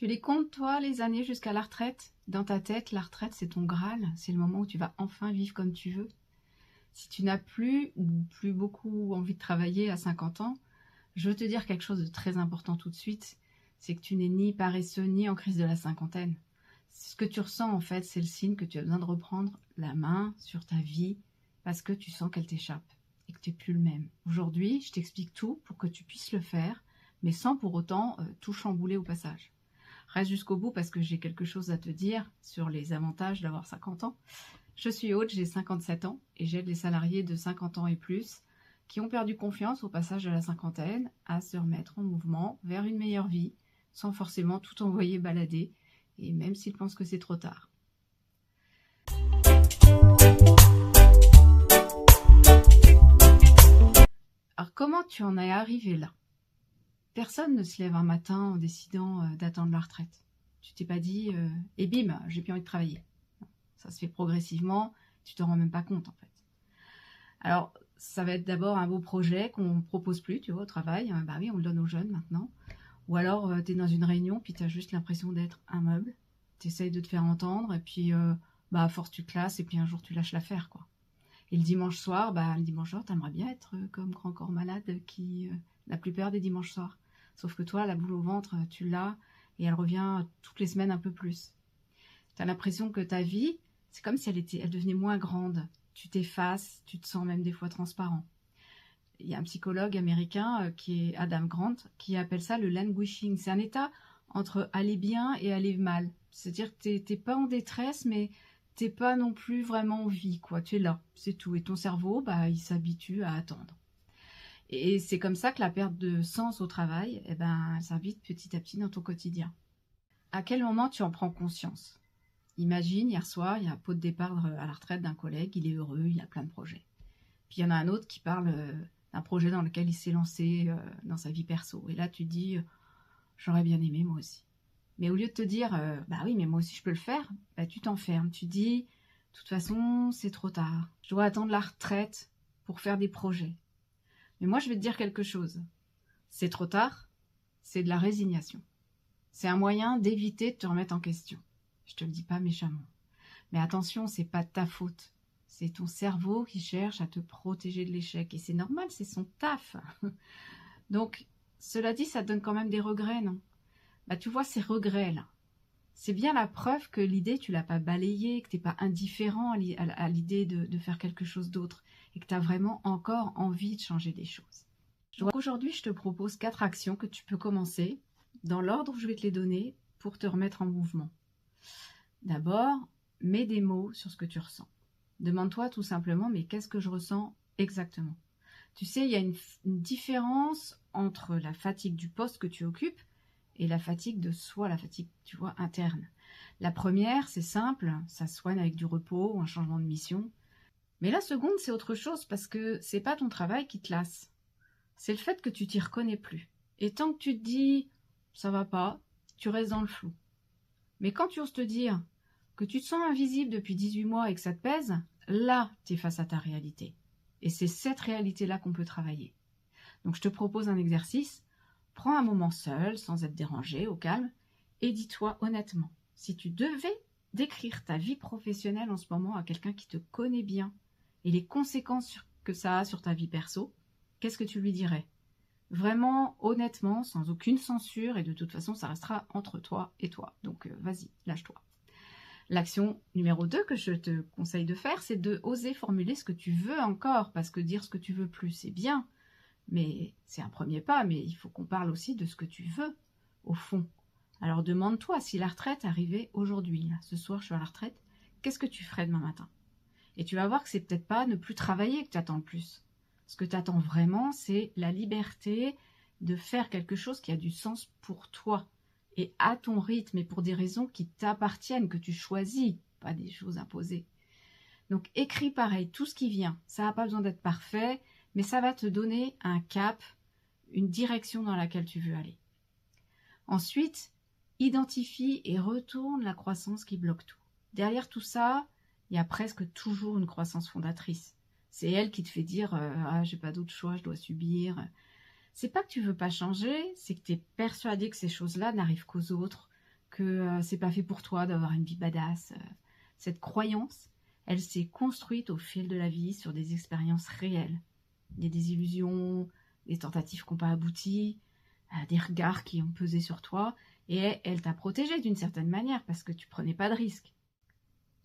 Tu les comptes, toi, les années jusqu'à la retraite? Dans ta tête, la retraite, c'est ton Graal. C'est le moment où tu vas enfin vivre comme tu veux. Si tu n'as plus ou plus beaucoup envie de travailler à 50 ans, je veux te dire quelque chose de très important tout de suite. C'est que tu n'es ni paresseux ni en crise de la cinquantaine. Ce que tu ressens, en fait, c'est le signe que tu as besoin de reprendre la main sur ta vie parce que tu sens qu'elle t'échappe et que tu n'es plus le même. Aujourd'hui, je t'explique tout pour que tu puisses le faire, mais sans pour autant tout chambouler au passage. Reste jusqu'au bout parce que j'ai quelque chose à te dire sur les avantages d'avoir 50 ans. Je suis Aude, j'ai 57 ans et j'aide les salariés de 50 ans et plus qui ont perdu confiance au passage de la cinquantaine à se remettre en mouvement vers une meilleure vie sans forcément tout envoyer balader et même s'ils pensent que c'est trop tard. Alors comment tu en es arrivé là? Personne ne se lève un matin en décidant d'attendre la retraite. Tu t'es pas dit et bim, j'ai plus envie de travailler. Ça se fait progressivement, tu t'en rends même pas compte en fait. Alors, ça va être d'abord un beau projet qu'on ne propose plus, tu vois, au travail. Bah oui, on le donne aux jeunes maintenant. Ou alors, tu es dans une réunion, puis tu as juste l'impression d'être un meuble. Tu essayes de te faire entendre, et puis, à force, tu classes, et puis un jour, tu lâches l'affaire, quoi. Et le dimanche soir, tu aimerais bien être comme Grand Corps Malade qui, la plupart des dimanches soirs. Sauf que toi, la boule au ventre, tu l'as, et elle revient toutes les semaines un peu plus. Tu as l'impression que ta vie, c'est comme si elle devenait moins grande. Tu t'effaces, tu te sens même des fois transparent. Il y a un psychologue américain qui est Adam Grant qui appelle ça le languishing. C'est un état entre aller bien et aller mal. C'est-à-dire que t'es pas en détresse, mais t'es pas non plus vraiment en vie, quoi. Tu es là, c'est tout. Et ton cerveau, il s'habitue à attendre. Et c'est comme ça que la perte de sens au travail, elle s'invite petit à petit dans ton quotidien. À quel moment tu en prends conscience? Imagine, hier soir, il y a un pot de départ à la retraite d'un collègue, il est heureux, il a plein de projets. Puis il y en a un autre qui parle d'un projet dans lequel il s'est lancé dans sa vie perso. Et là, tu te dis, j'aurais bien aimé moi aussi. Mais au lieu de te dire, oui, mais moi aussi je peux le faire, tu t'enfermes. Tu dis, de toute façon, c'est trop tard. Je dois attendre la retraite pour faire des projets. Mais moi, je vais te dire quelque chose. C'est trop tard, c'est de la résignation. C'est un moyen d'éviter de te remettre en question. Je te le dis pas méchamment. Mais attention, c'est pas de ta faute. C'est ton cerveau qui cherche à te protéger de l'échec. Et c'est normal, c'est son taf. Donc, cela dit, ça te donne quand même des regrets, non? Tu vois, ces regrets-là, c'est bien la preuve que l'idée, tu l'as pas balayée, que tu n'es pas indifférent à l'idée de faire quelque chose d'autre et que tu as vraiment encore envie de changer des choses. Donc aujourd'hui, je te propose 4 actions que tu peux commencer dans l'ordre où je vais te les donner pour te remettre en mouvement. D'abord, mets des mots sur ce que tu ressens. Demande-toi tout simplement, mais qu'est-ce que je ressens exactement? Tu sais, il y a une différence entre la fatigue du poste que tu occupes et la fatigue de soi, la fatigue, tu vois, interne. La première, c'est simple, ça se soigne avec du repos ou un changement de mission. Mais la seconde, c'est autre chose parce que c'est pas ton travail qui te lasse. C'est le fait que tu t'y reconnais plus. Et tant que tu te dis, ça va pas, tu restes dans le flou. Mais quand tu oses te dire que tu te sens invisible depuis 18 mois et que ça te pèse, là, tu es face à ta réalité. Et c'est cette réalité-là qu'on peut travailler. Donc, je te propose un exercice. Prends un moment seul, sans être dérangé, au calme, et dis-toi honnêtement, si tu devais décrire ta vie professionnelle en ce moment à quelqu'un qui te connaît bien et les conséquences que ça a sur ta vie perso, qu'est-ce que tu lui dirais? Vraiment, honnêtement, sans aucune censure, et de toute façon, ça restera entre toi et toi. Donc, vas-y, lâche-toi. L'action numéro 2 que je te conseille de faire, c'est de oser formuler ce que tu veux encore, parce que dire ce que tu veux plus, c'est bien, mais c'est un premier pas, mais il faut qu'on parle aussi de ce que tu veux, au fond. Alors demande-toi, si la retraite arrivait aujourd'hui, là, ce soir je suis à la retraite, qu'est-ce que tu ferais demain matin? Et tu vas voir que c'est peut-être pas ne plus travailler que tu attends le plus. Ce que tu attends vraiment, c'est la liberté de faire quelque chose qui a du sens pour toi et à ton rythme et pour des raisons qui t'appartiennent, que tu choisis, pas des choses imposées. Donc écris pareil, tout ce qui vient. Ça n'a pas besoin d'être parfait, mais ça va te donner un cap, une direction dans laquelle tu veux aller. Ensuite, identifie et retourne la croissance qui bloque tout. Derrière tout ça, il y a presque toujours une croissance fondatrice. C'est elle qui te fait dire j'ai pas d'autre choix, je dois subir. C'est pas que tu veux pas changer, c'est que tu es persuadé que ces choses-là n'arrivent qu'aux autres, que c'est pas fait pour toi d'avoir une vie badass. Cette croyance, elle s'est construite au fil de la vie sur des expériences réelles. Il y a des illusions, des tentatives qui n'ont pas abouti, des regards qui ont pesé sur toi, et elle t'a protégé d'une certaine manière parce que tu prenais pas de risques.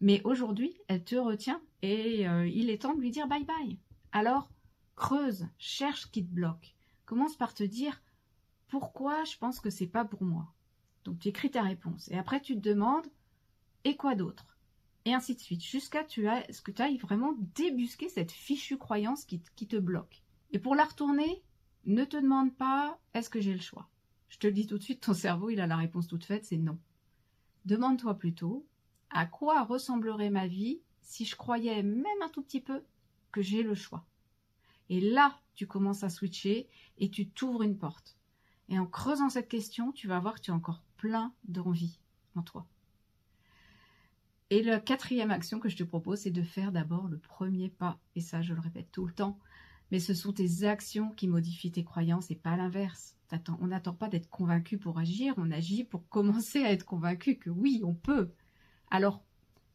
Mais aujourd'hui, elle te retient et il est temps de lui dire bye bye. Alors, creuse, cherche ce qui te bloque. Commence par te dire pourquoi je pense que c'est pas pour moi. Donc tu écris ta réponse et après tu te demandes et quoi d'autre, et ainsi de suite, jusqu'à ce que tu ailles vraiment débusquer cette fichue croyance qui te bloque. Et pour la retourner, ne te demande pas est-ce que j'ai le choix. Je te le dis tout de suite, ton cerveau il a la réponse toute faite, c'est non. Demande-toi plutôt à quoi ressemblerait ma vie si je croyais même un tout petit peu que j'ai le choix. Et là, tu commences à switcher et tu t'ouvres une porte. Et en creusant cette question, tu vas voir que tu as encore plein d'envie en toi. Et la quatrième action que je te propose, c'est de faire d'abord le premier pas. Et ça, je le répète tout le temps. Mais ce sont tes actions qui modifient tes croyances et pas l'inverse. On n'attend pas d'être convaincu pour agir, on agit pour commencer à être convaincu que oui, on peut. Alors,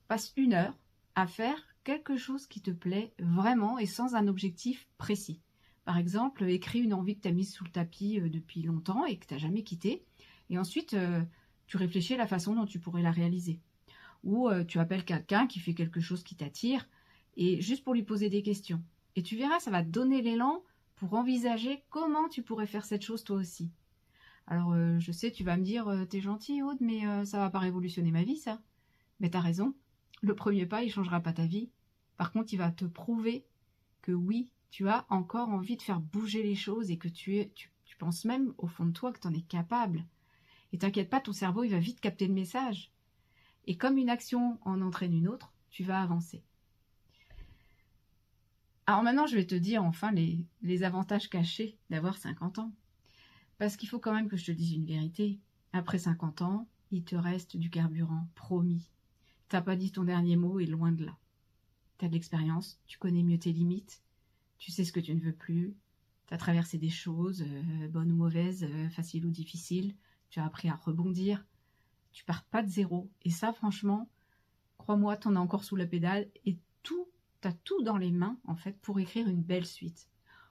passe 1 heure à faire quelque chose qui te plaît vraiment et sans un objectif précis. Par exemple, écris une envie que tu as mise sous le tapis depuis longtemps et que tu n'as jamais quittée. Et ensuite, tu réfléchis à la façon dont tu pourrais la réaliser. Ou tu appelles quelqu'un qui fait quelque chose qui t'attire et juste pour lui poser des questions. Et tu verras, ça va te donner l'élan pour envisager comment tu pourrais faire cette chose toi aussi. Alors, je sais, tu vas me dire, t'es gentil, Aude, mais ça va pas révolutionner ma vie, ça. Mais t'as raison, le premier pas, il changera pas ta vie. Par contre, il va te prouver que oui, tu as encore envie de faire bouger les choses et que tu penses même au fond de toi que tu en es capable. Et t'inquiète pas, ton cerveau, il va vite capter le message. Et comme une action en entraîne une autre, tu vas avancer. Alors maintenant, je vais te dire enfin les avantages cachés d'avoir 50 ans. Parce qu'il faut quand même que je te dise une vérité. Après 50 ans, il te reste du carburant, promis. T'as pas dit ton dernier mot et loin de là. T'as de l'expérience, tu connais mieux tes limites, tu sais ce que tu ne veux plus, t'as traversé des choses, bonnes ou mauvaises, faciles ou difficiles, tu as appris à rebondir, tu pars pas de zéro. Et ça, franchement, crois-moi, t'en as encore sous la pédale et t'as tout dans les mains, en fait, pour écrire une belle suite.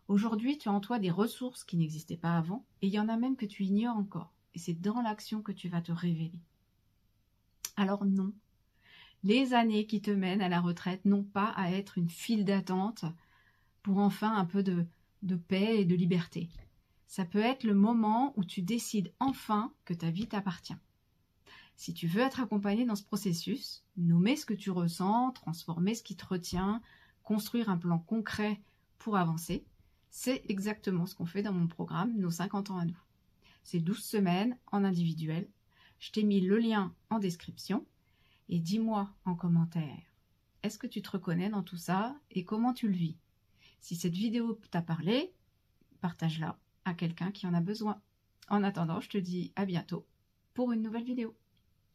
Aujourd'hui, tu as en toi des ressources qui n'existaient pas avant et il y en a même que tu ignores encore. Et c'est dans l'action que tu vas te révéler. Alors non, les années qui te mènent à la retraite n'ont pas à être une file d'attente pour enfin un peu de paix et de liberté. Ça peut être le moment où tu décides enfin que ta vie t'appartient. Si tu veux être accompagné dans ce processus, nommer ce que tu ressens, transformer ce qui te retient, construire un plan concret pour avancer, c'est exactement ce qu'on fait dans mon programme Nos 50 ans à nous. C'est 12 semaines en individuel. Je t'ai mis le lien en description et dis-moi en commentaire, est-ce que tu te reconnais dans tout ça et comment tu le vis? Si cette vidéo t'a parlé, partage-la à quelqu'un qui en a besoin. En attendant, je te dis à bientôt pour une nouvelle vidéo.